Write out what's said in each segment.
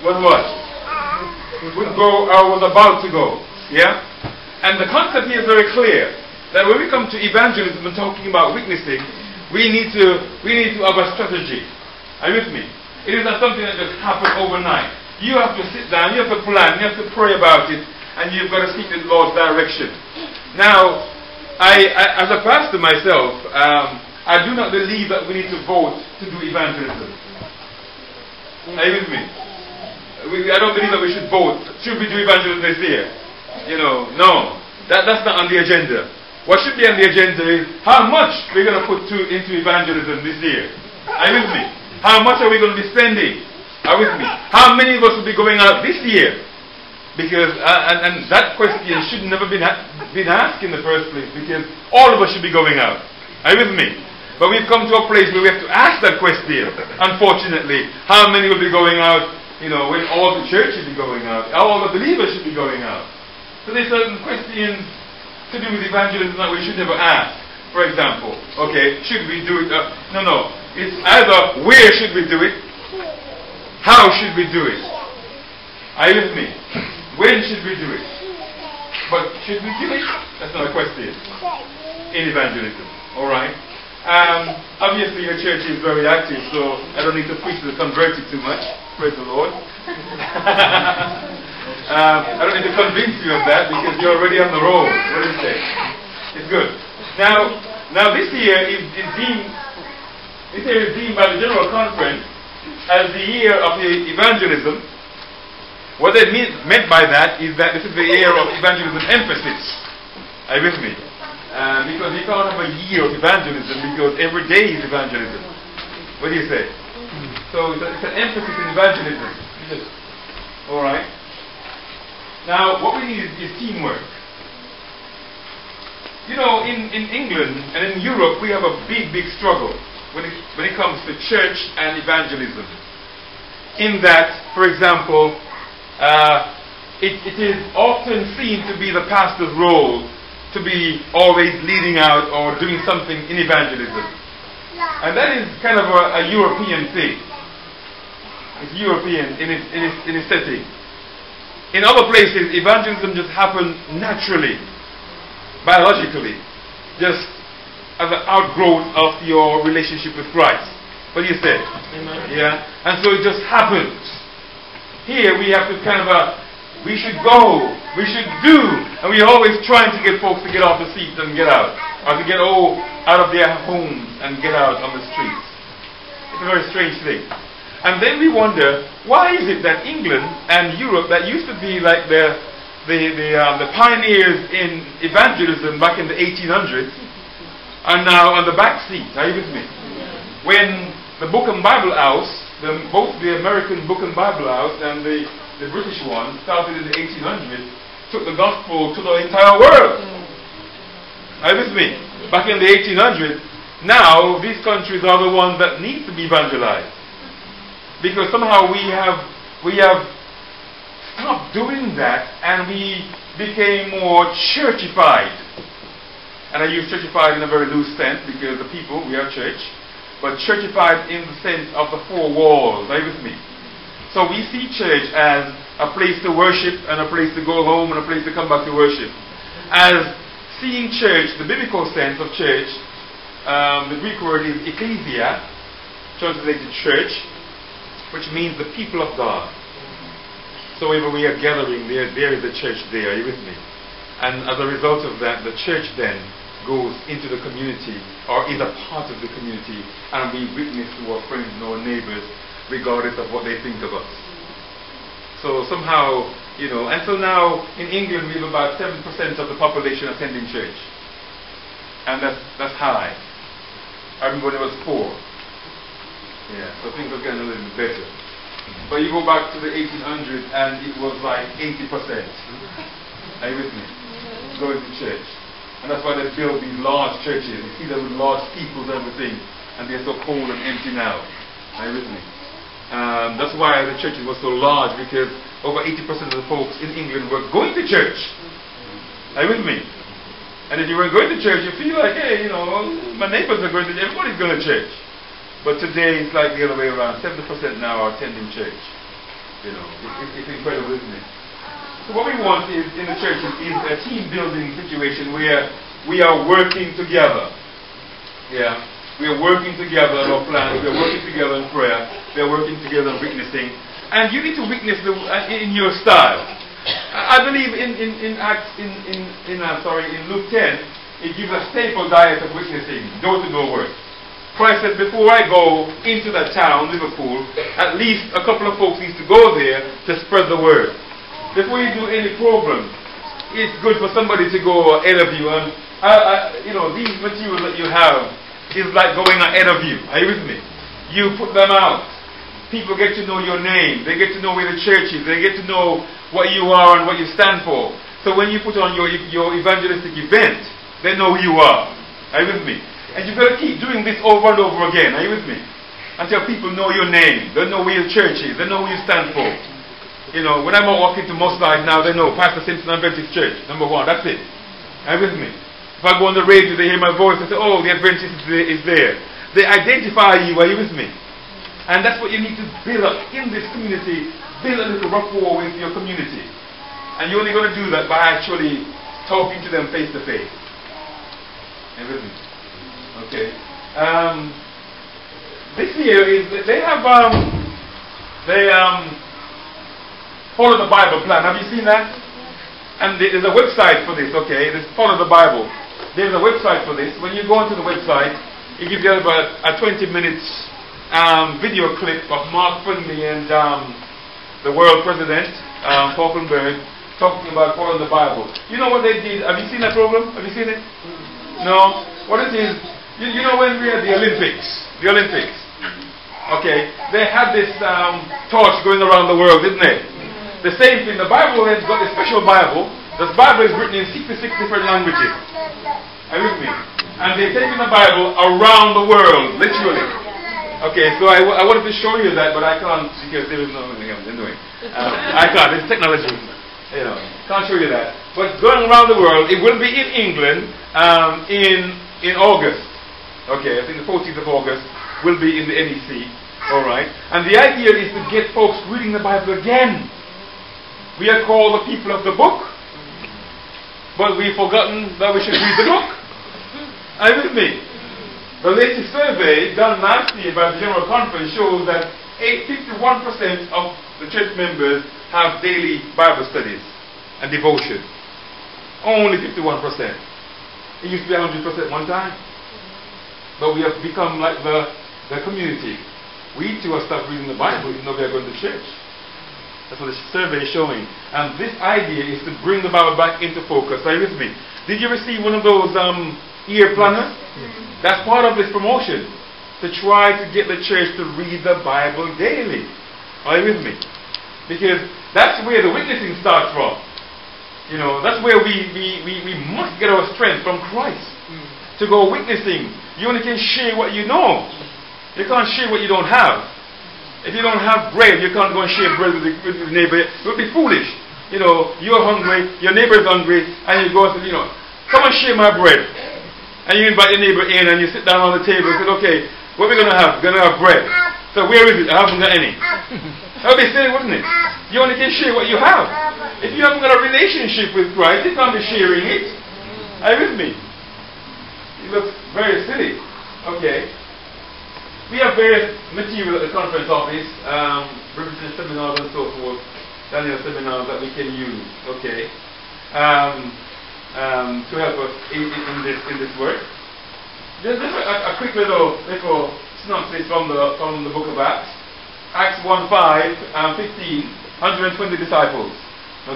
was what? Would go or was about to go. Yeah? And the concept here is very clear. That when we come to evangelism and talking about witnessing, we need to have a strategy. Are you with me? It is not something that just happens overnight. You have to sit down, you have to plan, you have to pray about it, and you've got to seek the Lord's direction. Now, I as a pastor myself, I do not believe that we need to vote to do evangelism. Are you with me? I don't believe that we should vote. Should we do evangelism this year? You know, no. That's not on the agenda. What should be on the agenda is how much we're going to put into evangelism this year. Are you with me? How much are we going to be spending? Are you with me? How many of us will be going out this year? Because, and that question should never been asked in the first place, because all of us should be going out. Are you with me? But we've come to a place where we have to ask that question, unfortunately. How many will be going out, you know, when all the church should be going out? All the believers should be going out. So there's certain questions to do with evangelism that we should never ask. For example, okay, should we do it? No. It's either where should we do it, how should we do it? Are you with me? When should we do it? But should we do it? That's not a question in evangelism. Alright? Obviously your church is very active, so I don't need to preach to the converted too much. Praise the Lord. I don't need to convince you of that because you're already on the road. What do you say? It's good. Now this year is deemed by the General Conference as the year of the evangelism. What they meant by that is that this is the year of evangelism emphasis. Are you with me? Because you can't have a year of evangelism because every day is evangelism. What do you say? So it's an emphasis in evangelism. Alright. Now what we need is teamwork. You know, in England and in Europe we have a big struggle when it comes to church and evangelism. In that, for example, it is often seen to be the pastor's role to be always leading out or doing something in evangelism. And that is kind of a European thing. It's European in its setting. In other places, evangelism just happens naturally, biologically, just as an outgrowth of your relationship with Christ. What do you say? Amen. Yeah? And so it just happens. Here we have to kind of we should go, we should do, and we're always trying to get folks to get off the seats and get out, or to get out of their homes and get out on the streets. It's a very strange thing. And then we wonder, why is it that England and Europe, that used to be like the pioneers in evangelism back in the 1800s, are now on the back seat? Are you with me? When the Book and Bible House, both the American Book and Bible House and the British one, started in the 1800s, took the gospel to the entire world. Are you with me? Back in the 1800s, now these countries are the ones that need to be evangelized. Because somehow we have stopped doing that and we became more churchified. And I use churchified in a very loose sense because the people, we are church, but churchified in the sense of the four walls. Are you with me? So we see church as a place to worship and a place to go home and a place to come back to worship. As seeing church, the biblical sense of church, the Greek word is ecclesia, translated church, which means the people of God. So whenever we are gathering, there is a church there. Are you with me? And as a result of that, the church then goes into the community or is a part of the community, and we witness to our friends and our neighbors regardless of what they think of us. So somehow, you know, and so now in England we have about 7% of the population attending church. And that's high. I remember when it was 4. Yeah, so things are getting a little bit better. But you go back to the 1800s and it was like 80%. Are you with me? Going to church. And that's why they build these large churches. You see them with large steeples and everything. And they're so cold and empty now. Are you with me? That's why the churches were so large, because over 80% of the folks in England were going to church. Are you with me? And if you weren't going to church, you feel like, hey, you know, my neighbors are going to church, everybody's going to church. But today it's like the other way around. 70% now are attending church. You know, it's incredible, isn't it? So what we want is, in the church, is a team building situation where we are working together. Yeah. We are working together on our plans. We are working together in prayer. We are working together in witnessing. And you need to witness in your style. I believe in Luke 10, it gives a staple diet of witnessing, door-to-door work. Christ said, before I go into that town, Liverpool, at least a couple of folks need to go there to spread the word. Before you do any program, it's good for somebody to go ahead of you. And you know, these materials that you have is like going ahead of you. Are you with me? You put them out. People get to know your name. They get to know where the church is. They get to know what you are and what you stand for. So when you put on your evangelistic event, they know who you are. Are you with me? And you've got to keep doing this over and over again. Are you with me? Until people know your name. They know where your church is. They know who you stand for. You know, when I'm walking to most life now, they know Pastor Simpson Adventist Church. Number one. That's it. Are you with me? If I go on the radio, they hear my voice, they say, oh, the Adventist is there. They identify you. Are you with me? And that's what you need to build up in this community. Build a little rapport with your community. And you're only going to do that by actually talking to them face to face. Are you with me? Okay. This year is, they have, Follow the Bible plan. Have you seen that? And there's a website for this, okay? There's Follow the Bible. There's a website for this. When you go onto the website, it gives you about a 20-minute video clip of Mark Finley and the world president, Falkenberg, talking about following the Bible. You know what they did? Have you seen that program? Have you seen it? No? What it is, you know when we had the Olympics? Okay, they had this torch going around the world, didn't they? The same thing, the Bible has got a special Bible. The Bible is written in 66 different languages. Are you with me? And they're taking the Bible around the world, literally. Okay, so I wanted to show you that, but I can't because there is no anyway. I can't. It's technology. You know, can't show you that. But going around the world, it will be in England in August. Okay, I think the 14th of August will be in the NEC. All right, and the idea is to get folks reading the Bible again. We are called the people of the book, but we've forgotten that we should read the book. Are you with me? The latest survey done last year by the General Conference shows that 51% of the church members have daily Bible studies and devotion. Only 51%. It used to be 100% one time. But we have become like the community. We too have stopped reading the Bible even though we are going to church. That's what the survey is showing. And this idea is to bring the Bible back into focus. Are you with me? Did you receive one of those year planners? That's part of this promotion. To try to get the church to read the Bible daily. Are you with me? Because that's where the witnessing starts from. You know, that's where we must get our strength from Christ. To go witnessing. You only can share what you know. You can't share what you don't have. If you don't have bread, you can't go and share bread with your neighbor. It would be foolish. You know, you're hungry, your neighbor is hungry, and you go and say, you know, come and share my bread. And you invite your neighbor in, and you sit down on the table and say, okay, what are we going to have? We're going to have bread. So where is it? I haven't got any. That would be silly, wouldn't it? You only can share what you have. If you haven't got a relationship with Christ, you can't be sharing it. Are you with me? It looks very silly. Okay. We have various material at the conference office, British seminars and so forth, Daniel seminars that we can use, okay, to help us in this work. Just a quick little synopsis from the book of Acts. Acts 1:5-15, 120 disciples.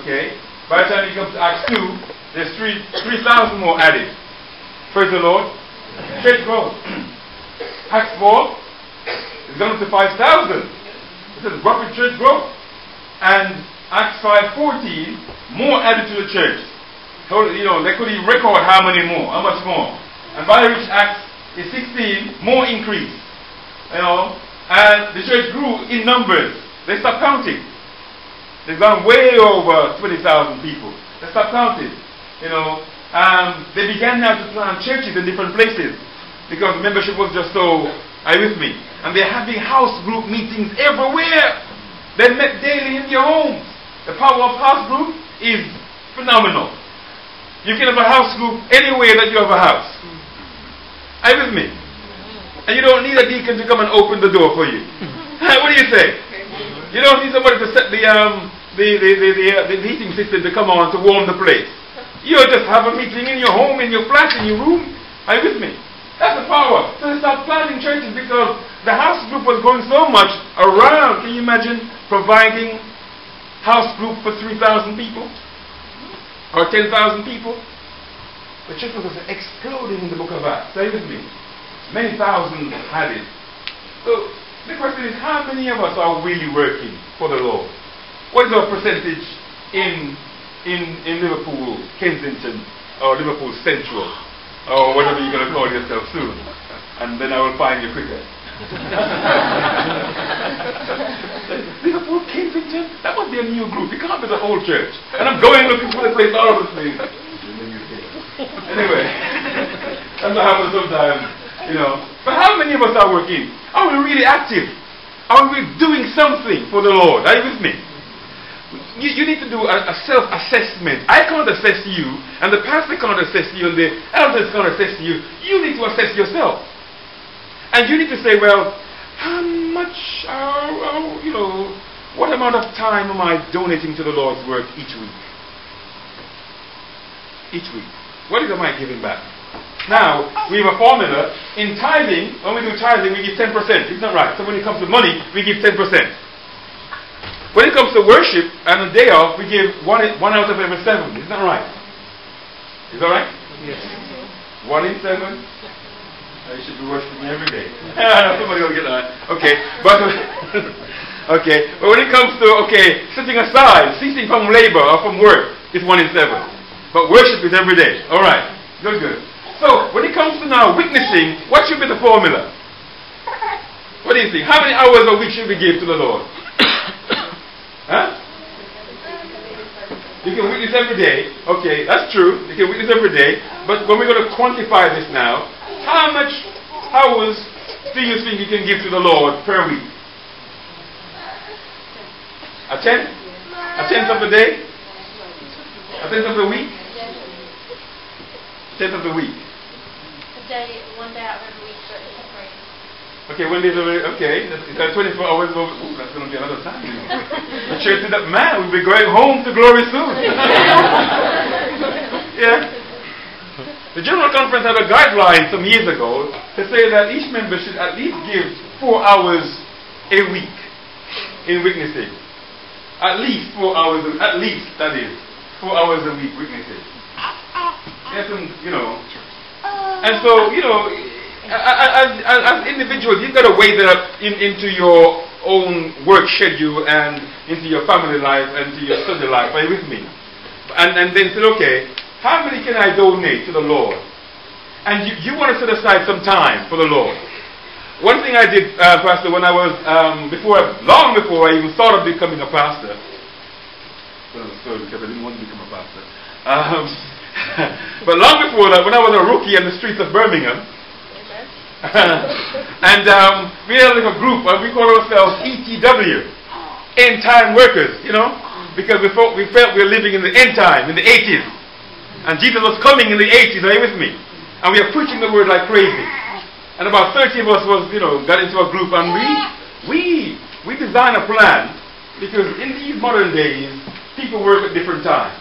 Okay. By the time you come to Acts 2, there's 3,000 more added. Praise the Lord. Church growth. Acts 4. It's gone up to 5,000. This is rapid church growth. And Acts 5:14, more added to the church. So, you know, they could even record how many more, how much more. And by which Acts is 16, more increase. You know, and the church grew in numbers. They stopped counting. They've gone way over 20,000 people. They stopped counting. You know, they began now to plant churches in different places because membership was just so. Are you with me? And they're having house group meetings everywhere. They met daily in your homes. The power of house group is phenomenal. You can have a house group anywhere that you have a house. Are you with me? And you don't need a deacon to come and open the door for you. What do you say? You don't need somebody to set the heating system to come on to warm the place. You just have a meeting in your home, in your flat, in your room. Are you with me? That's the power. So they start planting churches because the house group was going so much around. Can you imagine providing house group for 3,000 people? Or 10,000 people? The church was exploding in the book of Acts. Are you with me? Many thousands had it. So the question is, how many of us are really working for the Lord? What is our percentage in Liverpool, Kensington, or Liverpool Central, or whatever you're going to call yourself soon? And then I will find you quicker. Liverpool, Kensington? That must be a new group. It can't be the whole church. And I'm going looking for the place all over the place. Anyway, that's what happens sometimes, you know. But how many of us are working? Are we really active? Are we doing something for the Lord? Are you with me? You need to do a self-assessment. I can't assess you, and the pastor can't assess you, and the elders can't assess you. You need to assess yourself. And you need to say, well, how much, what amount of time am I donating to the Lord's work each week? Each week. What am I giving back? Now, we have a formula. In tithing, when we do tithing, we give 10%. Isn't that right? So when it comes to money, we give 10%. When it comes to worship and a day off, we give one out of every 7. Isn't that right? Is that right? Yes. 1 in 7? You should be worshiping me every day. Somebody will get that. Okay. But okay. But when it comes to setting aside, ceasing from labor or from work, it's 1 in 7. But worship is every day. Alright. Good. So when it comes to now witnessing, what should be the formula? What do you think? How many hours a week should we give to the Lord? Huh? You can witness every day. Okay, that's true. You can witness every day. But when we're going to quantify this now, how much hours do you think you can give to the Lord per week? A tenth? A tenth of the day? A tenth of the week? A tenth of the week. One day out of every week, but it's separate. Okay, 1 day of every, okay. Is that 24 hours? Ooh, that's going to be another time. You know. The church said that, man, we'll be going home to glory soon. Yeah. The General Conference had a guideline some years ago to say that each member should at least give 4 hours a week in witnessing. At least 4 hours, at least, that is, 4 hours a week witnessing. Yes, and, you know. And so, you know, as individuals, you've got to weigh that up into your own work schedule and into your family life and to your study life. Are you with me? And then say, okay, how many can I donate to the Lord? And you want to set aside some time for the Lord. One thing I did, Pastor, when I was, long before I even thought of becoming a pastor, because I didn't want to become a pastor, but long before that, when I was a rookie in the streets of Birmingham, and we had like a group, and we called ourselves ETW, End Time Workers, you know, because we felt we were living in the end time, in the 80s, and Jesus was coming in the 80s. Are you with me? And we are preaching the word like crazy. And about 30 of us got into a group, and we designed a plan, because in these modern days, people work at different times.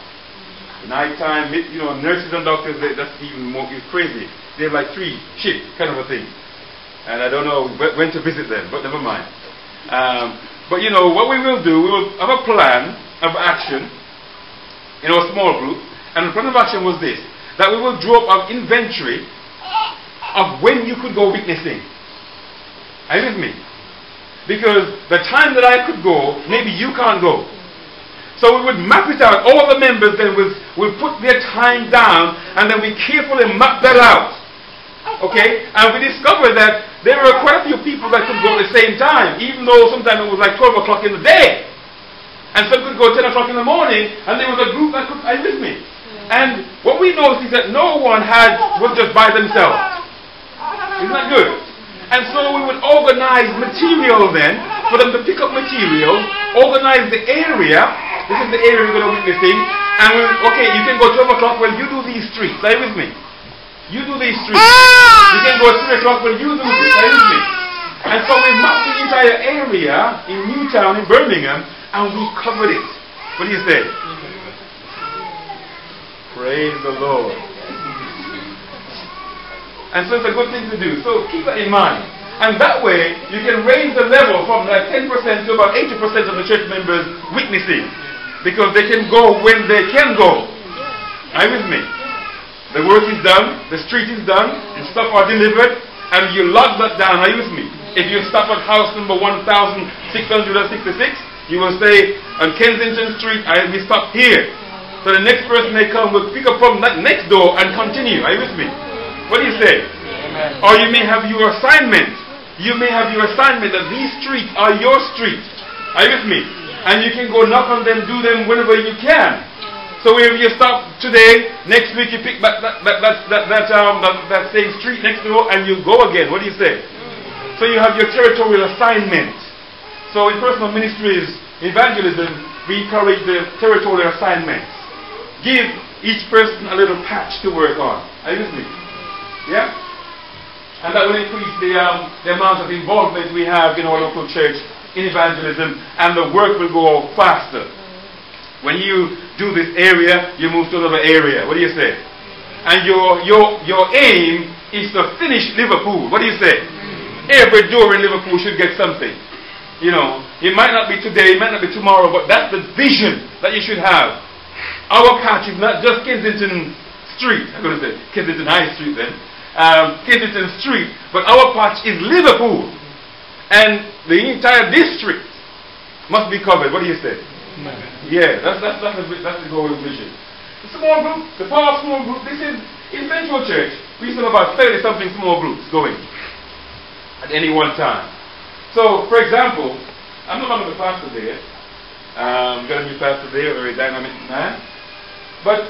Night time, you know, nurses and doctors, that's even more crazy. They have like 3 shifts, kind of a thing. And I don't know when to visit them, but never mind. But you know, what we will do, we will have a plan of action in our small group. And the plan of action was this, that we will draw up an inventory of when you could go witnessing. Are you with me? Because the time that I could go, maybe you can't go. So we would map it out. All the members then will put their time down, and then we carefully map that out. Okay? And we discovered that there were quite a few people that could go at the same time, even though sometimes it was like 12 o'clock in the day. And some could go 10 o'clock in the morning, and there was a group that could, are you with me? And what we noticed is that no one was just by themselves. Isn't that good? And so we would organize material then, for them to pick up material, organize the area. This is the area we're going to witness in. And okay, you can go 12 o'clock. Well, you do these streets. Are you with me? You do these streets. You can go 3 o'clock. Well, you do this. Are you with me? And so we mapped the entire area in Newtown, in Birmingham, and we covered it. What do you say? Praise the Lord. And so it's a good thing to do. So keep that in mind. And that way, you can raise the level from like 10% to about 80% of the church members witnessing. Because they can go when they can go. Are you with me? The work is done, the street is done, the stuff are delivered, and you log that down. Are you with me? If you stop at house number 1666, you will say, on Kensington Street, we stop here. So the next person they come will pick up from that next door and continue. Are you with me? What do you say? Amen. Or you may have your assignment. You may have your assignment that these streets are your streets. Are you with me? And you can go knock on them, do them whenever you can. So if you stop today, next week you pick back that same street next door and you go again. What do you say? So you have your territorial assignment. So in personal ministries, evangelism, we encourage the territorial assignments. Give each person a little patch to work on. Are you with me? Yeah? And that will increase the amount of involvement we have in our local church in evangelism, and the work will go faster. When you do this area, you move to another area. What do you say? And your aim is to finish Liverpool. What do you say? Every door in Liverpool should get something. You know, it might not be today, it might not be tomorrow, but that's the vision that you should have. Our patch is not just Kensington Street. I'm going to say Kensington High Street then. Kensington Street, but our patch is Liverpool. And the entire district must be covered. What do you say? Yeah, that's the goal vision. The small group, the power small group, this is, in Central Church, we used to have about 30-something small groups going at any one time. So, for example, I'm no longer the pastor there. I'm going to be pastor there, a very dynamic man. But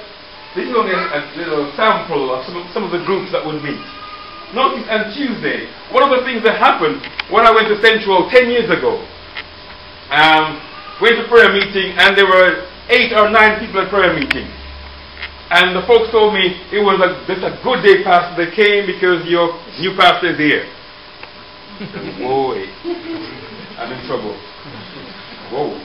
this is only a little sample of some of the groups that would meet. Notice on Tuesday, one of the things that happened when I went to Central 10 years ago, went to prayer meeting, and there were 8 or 9 people at prayer meeting. And the folks told me it was just a good day, pastor. They came because your new pastor is here. Whoa, I'm in trouble. Whoa.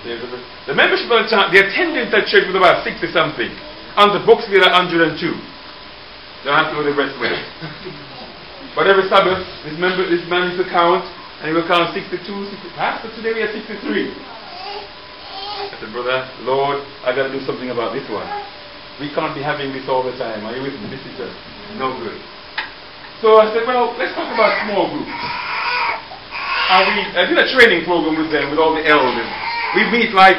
The membership at the time, the attendance at church was about 60-something. On the books, we had 102. Don't have to go the rest way. But every Sabbath, this man used to count, and he will count 62, 60. Pastor, today we are 63. I said, brother, Lord, I got to do something about this one. We can't be having this all the time. Are you with me? This is just no good. So I said, well, let's talk about small groups. I did a training program with them, with all the elders. We meet like,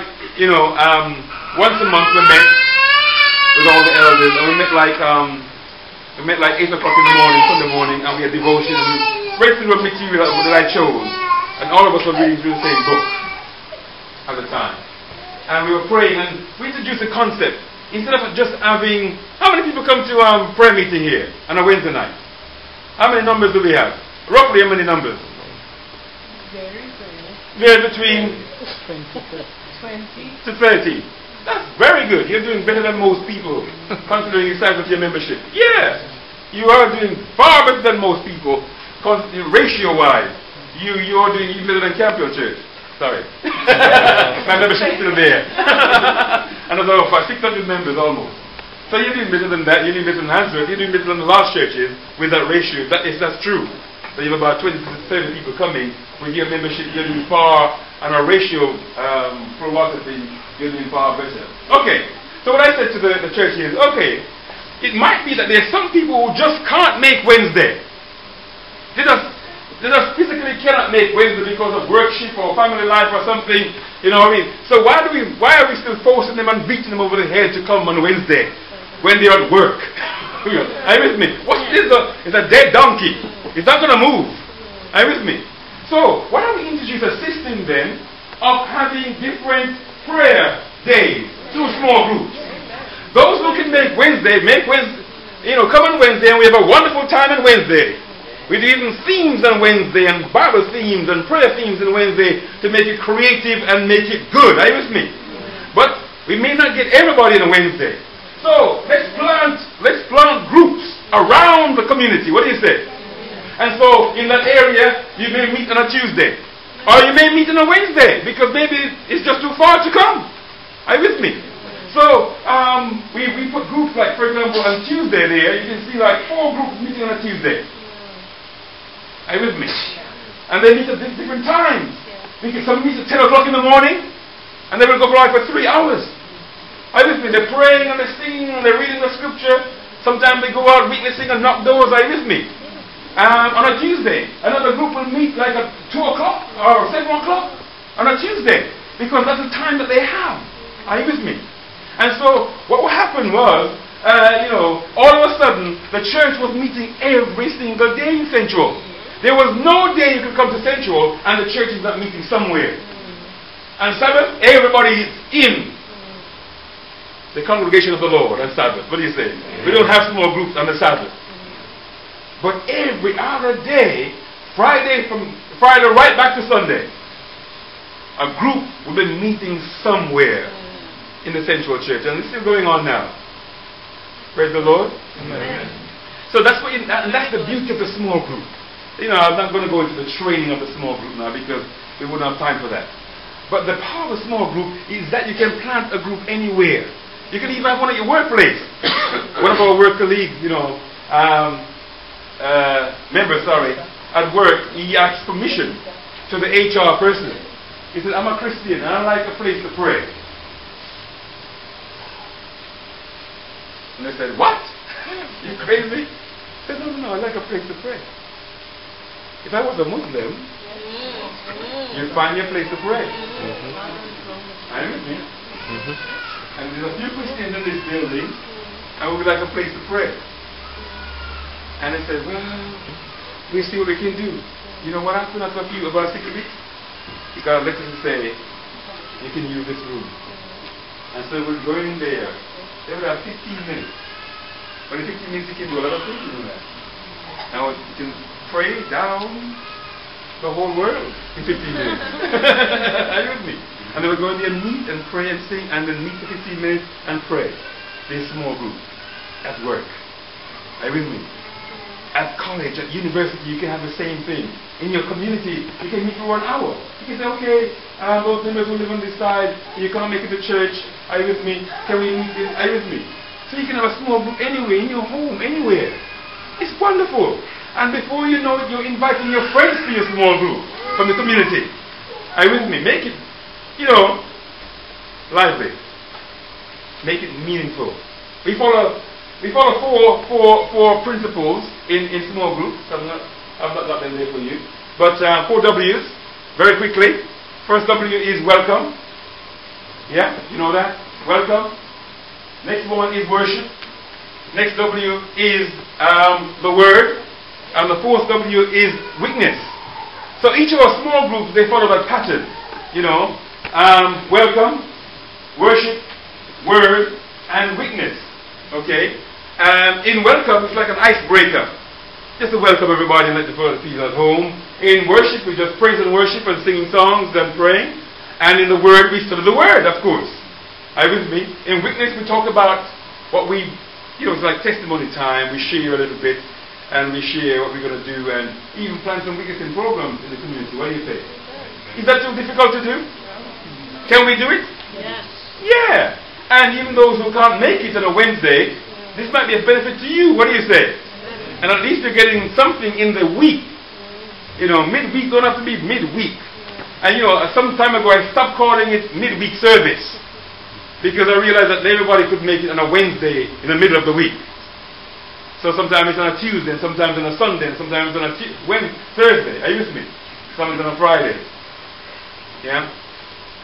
once a month we met with all the elders, and we met like 8 o'clock in the morning, Sunday morning, and we had devotion, and we read through the material that I chose, and all of us were reading through the same book at the time. And we were praying, and we introduced a concept. Instead of just having, how many people come to prayer meeting here on a Wednesday night? How many numbers do we have? Roughly how many numbers? Very between 20 to 30. That's very good. You're doing better than most people, considering the size of your membership. Yeah, you are doing far better than most people, ratio-wise. You are doing even better than Campion Church. Sorry. My membership is still there. And there's about 600 members almost. So you're doing better than that. You're doing better than Hansford. You're doing better than the large churches with that ratio. That's true. So you have about 20 to 30 people coming. With your membership, you're doing far, and our ratio philosophy, you're doing far better. Okay. So what I said to the church is, okay, it might be that there's some people who just can't make Wednesday. They just physically cannot make Wednesday because of worship or family life or something. You know what I mean? So why are we still forcing them and beating them over the head to come on Wednesday when they're at work? Are you with me? It's a dead donkey. It's not going to move. Are you with me? So why don't we introduce a system then of having different prayer days through small groups? Those who can make Wednesday, come on Wednesday, and we have a wonderful time on Wednesday. We do even themes on Wednesday and Bible themes and prayer themes on Wednesday to make it creative and make it good. Are you with me? But we may not get everybody on a Wednesday. So let's plant groups around the community. What do you say? And so in that area you may meet on a Tuesday. Or you may meet on a Wednesday because maybe it's just too far to come. Are you with me? So we put groups like, for example, on Tuesday there, you can see like 4 groups meeting on a Tuesday. Are you with me? And they meet at different times. Some meet at 10 o'clock in the morning, and they will go by for 3 hours. Are you with me? They're praying and they're singing and they're reading the scripture. Sometimes they go out witnessing and knock doors. Are you with me? On a Tuesday, another group will meet like at 2 o'clock or 7 o'clock on a Tuesday, because that's the time that they have. Are you with me? And so what would happen was, all of a sudden the church was meeting every single day in Central. There was no day you could come to Central and the church is not meeting somewhere. And Sabbath, everybody is in the congregation of the Lord on Sabbath. What do you say? We don't have small groups on the Sabbath. But every other day, Friday right back to Sunday, a group will be meeting somewhere in the Central Church. And it's still going on now. Praise the Lord. Amen. So that's the beauty of the small group. I'm not going to go into the training of the small group now because we wouldn't have time for that. But the power of a small group is that you can plant a group anywhere. You can even have one at your workplace. One of our work colleagues, at work, he asked permission to the HR person. He said, I'm a Christian and I like a place to pray. And they said, what? You crazy? He said, no, I like a place to pray. If I was a Muslim, you'd find your place to pray. Are you with me? And there's a few Christians in this building and we would like a place to pray. And they said, well, we'll see what we can do. You know what happened after a few, about 6 weeks? He got a letter to say, you can use this room. And so we're going in there. They would have 15 minutes. But in 15 minutes you can do a lot of things in that. Now you can pray down the whole world in 15 minutes. Are you with me? And they would go in there and meet and pray and sing and then meet for 15 minutes and pray. This small group. At work. Are you with me? At college, at university, you can have the same thing. In your community, you can meet for 1 hour. You can say, okay, those members who live on this side, you can't make it to church. Are you with me? Can we meet this? Are you with me? So you can have a small group anywhere, in your home, anywhere. It's wonderful. And before you know it, you're inviting your friends to your small group from the community. Are you with me? Make it, lively. Make it meaningful. We follow four principles in small groups. I've not got them there for you. But 4 W's, very quickly. First W is welcome. Yeah, you know that? Welcome. Next one is worship. Next W is the word. And the 4th W is witness. So each of our small groups, they follow that pattern. Welcome, worship, word, and witness. Okay? In welcome, it's like an icebreaker. Just to welcome everybody and let the people feel at home. In worship, we just praise and worship and singing songs and praying. And in the word, we study the word, of course. Are you with me? In witness, we talk about what we, it's like testimony time. We share a little bit. And we share what we're going to do and even plan some witnessing programs in the community. What do you think? Is that too difficult to do? Can we do it? Yes. Yeah. And even those who can't make it on a Wednesday, this might be a benefit to you. What do you say? And at least you're getting something in the week. Midweek don't have to be midweek. And some time ago I stopped calling it midweek service because I realized that everybody could make it on a Wednesday in the middle of the week. So sometimes it's on a Tuesday, and sometimes on a Sunday, and sometimes on a Thursday. Are you with me? Sometimes on a Friday. Yeah?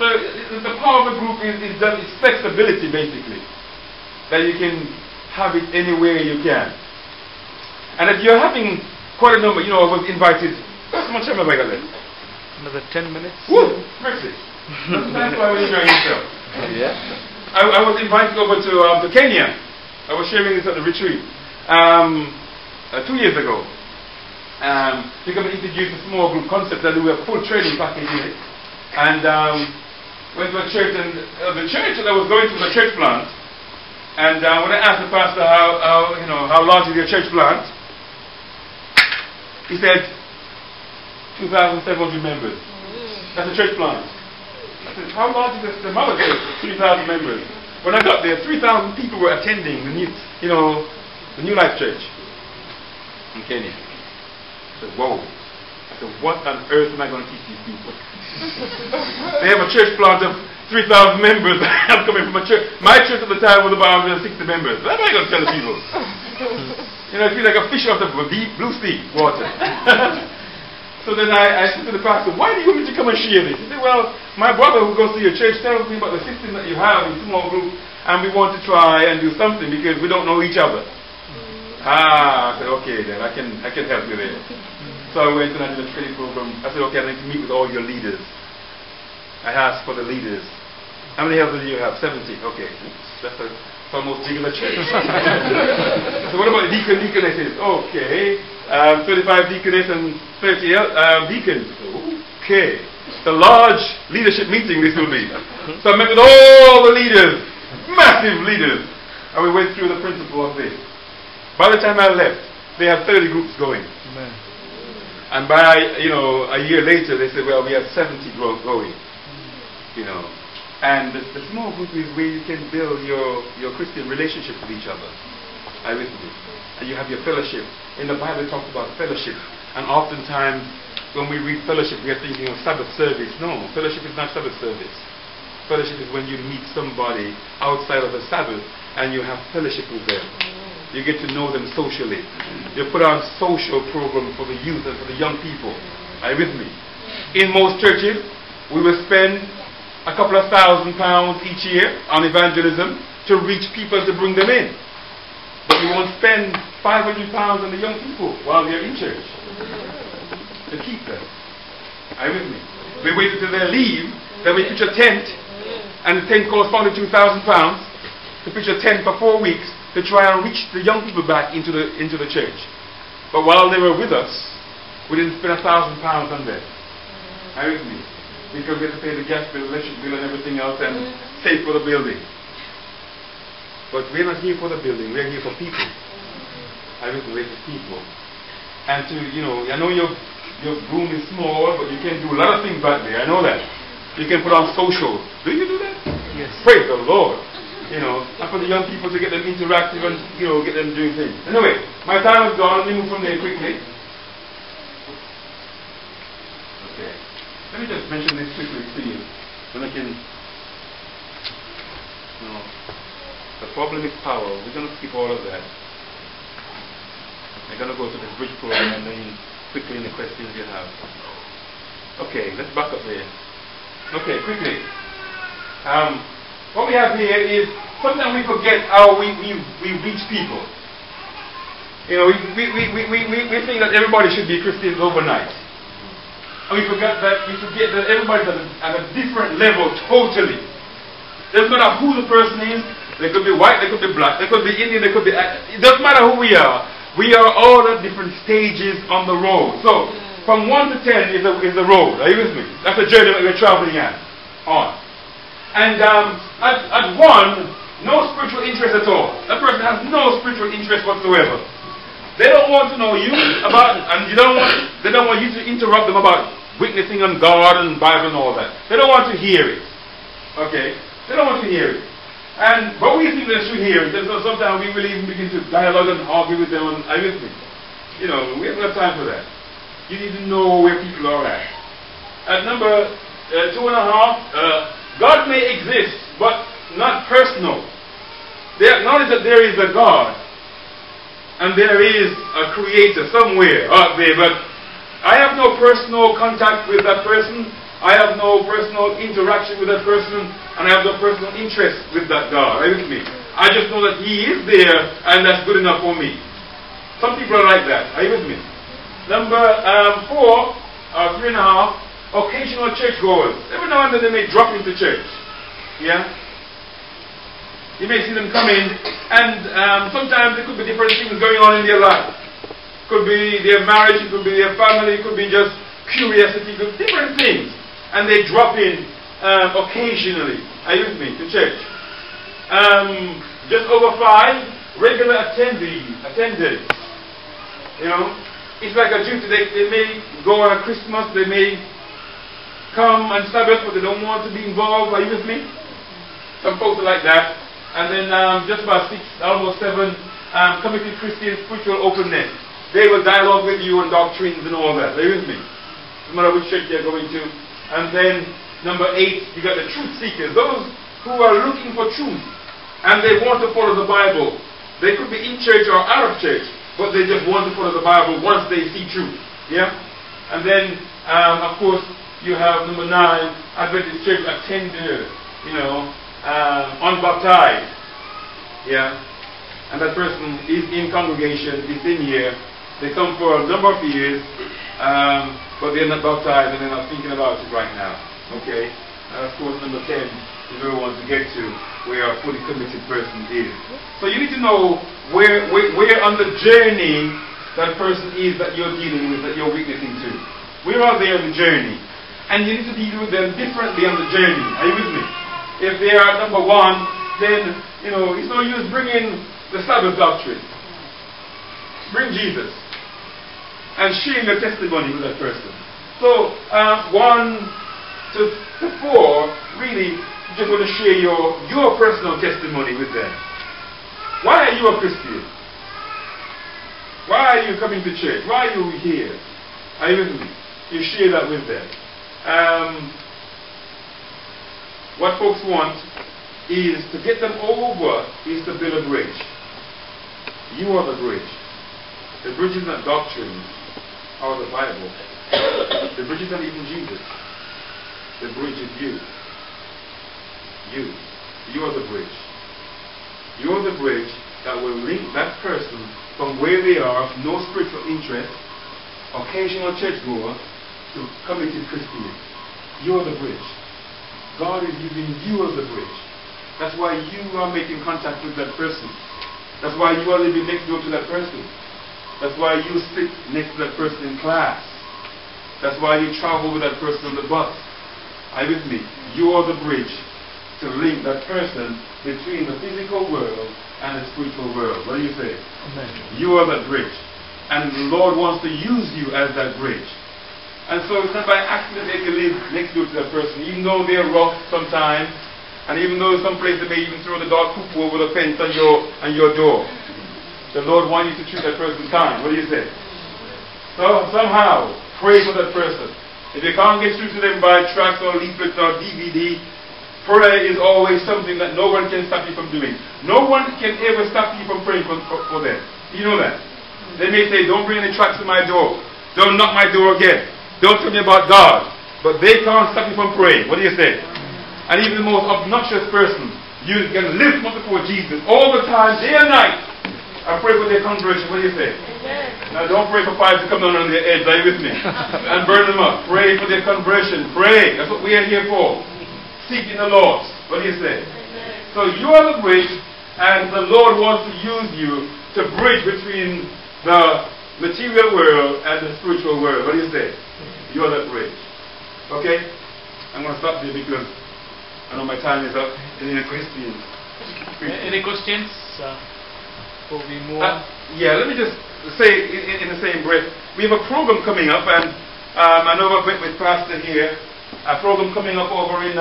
So the power of a group is flexibility, basically. That you can have it anywhere you can. And if you're having quite a number, I was invited. How much time have I got left? Another 10 minutes. Woo! Mercy. That's why we're enjoying yourself. Yeah. I was invited over to Kenya. I was sharing this at the retreat 2 years ago. we come and introduce a small group concept and do a full training package in it. And went to a church, and the church that I was going to was a church plant. And when I asked the pastor how large is your church plant, he said 2,700 members. That's a church plant. I said, how large is the mother church? 3,000 members. When I got there, 3,000 people were attending the New Life Church in Kenya. I said, whoa. I said, what on earth am I going to teach these people? They have a church plant of 3,000 members. I'm coming from a church. My church at the time was about 160 members. What am I going to tell the people? I feel like a fish out of deep blue sea water. So then I said to the pastor, why do you want me to come and share this? He said, well, my brother who goes to your church tells me about the system that you have in small group, and we want to try and do something because we don't know each other. I said, okay then, I can help you there. So I went and I did a training program. I said, okay, I need to meet with all your leaders. I asked for the leaders. How many elders do you have? 70. Okay. That's almost bigger than a church. So what about deaconesses? Okay. 35 deaconess and 30 deacons. Okay. The large leadership meeting this will be. So I met with all the leaders, massive leaders, and we went through the principle of this. By the time I left, they had 30 groups going. Amen. And by a year later, they said, well, we have 70 going. And the small group is where you can build your Christian relationship with each other. Are you with me? And you have your fellowship. In the Bible, it talks about fellowship. And oftentimes, when we read fellowship, we are thinking of Sabbath service. No, fellowship is not Sabbath service. Fellowship is when you meet somebody outside of the Sabbath and you have fellowship with them. You get to know them socially. You put on social program for the youth and for the young people. Are you with me? In most churches, we will spend a couple of £1,000 each year on evangelism to reach people to bring them in. But we won't spend £500 on the young people while they're in church to keep them. Are you with me? We wait until they leave, then we pitch a tent, and the tent costs £2,000 to pitch a tent for 4 weeks to try and reach the young people back into the church. But while they were with us, we didn't spend £1,000 on them. Are you with me? Because we have to pay the gas bill, electric bill, and everything else, and save for the building. But we're not here for the building, we're here for people. I will wait for people. And I know your room is small, but you can do a lot of things back there, I know that. You can put on social. Do you do that? Yes. Praise the Lord. And for the young people to get them interactive and, get them doing things. Anyway, my time is gone, let me move from there quickly. Okay. Let me just mention this quickly to you. Then I can, the problem is power. We're going to skip all of that. I'm going to go to the bridge program and then quickly in the questions you have. Okay, let's back up there. Okay, quickly. What we have here is sometimes we forget how we reach people. We think that everybody should be Christians overnight. And we forget that everybody's at a different level totally. Doesn't matter who the person is. They could be white, they could be black, they could be Indian, they could be... It doesn't matter who we are. We are all at different stages on the road. So, from 1 to 10 is the road. Are you with me? That's the journey that we're traveling on. And at 1, no spiritual interest at all. That person has no spiritual interest whatsoever. They don't want to know you about... And they don't want you to interrupt them about witnessing on God and Bible and all that. They don't want to hear it. Okay? They don't want to hear it. But we think they should hear it. So sometimes we will even begin to dialogue and argue with them. Are you with me? We haven't got time for that. You need to know where people are at. At number 2.5, God may exist, but not personal. They acknowledge that there is a God, and there is a creator somewhere out there, but I have no personal contact with that person. I have no personal interaction with that person, and I have no personal interest with that God. Are you with me? I just know that He is there, and that's good enough for me. Some people are like that. Are you with me? Number 4, 3.5, occasional churchgoers. Every now and then they may drop into church. Yeah? You may see them come in, and sometimes there could be different things going on in their life. could be their marriage, it could be their family, it could be just curiosity, it could be different things. And they drop in occasionally, are you with me, to church. Just over 5 regular attenders. You know, it's like a duty. They may go on Christmas, they may come on Sabbath, but they don't want to be involved. Are you with me? Some folks are like that. And then just about 6, almost 7, committed Christian spiritual openness. They will dialogue with you on doctrines and all that. Are you with me? No matter which church they're going to. And then number 8, you got the truth seekers. Those who are looking for truth. And they want to follow the Bible. They could be in church or out of church, but they just want to follow the Bible once they see truth. Yeah? And then, of course, you have number 9, Adventist church attender, you know, unbaptized. Yeah? And that person is in congregation, is in here. They come for a number of years, but they're not baptized and they're not thinking about it right now. Okay? And of course, number 10 is where we want to get to, where a fully committed person is. So you need to know where on the journey that person is that you're dealing with, that you're witnessing to. Where are they on the journey? And you need to deal with them differently on the journey. Are you with me? If they are number 1, then, you know, it's no use bringing the Sabbath doctrine. Bring Jesus. And share your testimony with that person. So, 1 to 4, really, you just want to share your personal testimony with them. Why are you a Christian? Why are you coming to church? Why are you here? Are you with me? You share that with them. What folks want is to get them over, is to build a bridge. You are the bridge. The bridge is not doctrine or the Bible. The bridge is not even Jesus. The bridge is you. You are the bridge. You are the bridge that will link that person from where they are, no spiritual interest, occasional churchgoer, to committed Christian. You are the bridge. God is using you as the bridge. That's why you are making contact with that person. That's why you are living next door to that person. That's why you sit next to that person in class. That's why you travel with that person on the bus. Are you with me? You are the bridge to link that person between the physical world and the spiritual world. What do you say? Amen. You are that bridge. And the Lord wants to use you as that bridge. And so it's not by accident that you live next door to that person, even though they're rough sometimes, and even though some place they may even throw the dog poop over the fence on your door. The Lord wants you to treat that person kind. What do you say? So somehow, pray for that person. If you can't get through to them by tracts or leaflets or DVD, prayer is always something that no one can stop you from doing. No one can ever stop you from praying for them. You know that? They may say, don't bring any tracts to my door. Don't knock my door again. Don't tell me about God. But they can't stop you from praying. What do you say? And even the most obnoxious person, you can lift them up before Jesus all the time, day and night, and pray for their conversion. What do you say? Now don't pray for fire to come down on their heads. Are you with me? And burn them up. Pray for their conversion. Pray. That's what we are here for. Seeking the Lord. What do you say? So you are the bridge, and the Lord wants to use you to bridge between the material world and the spiritual world. What do you say? You are that bridge. Okay? I'm going to stop there because I know my time is up. Any questions? Any questions? Before we move on? Yeah, let me just say in the same breath, we have a program coming up, and I know I've met with Pastor here, a program coming up over in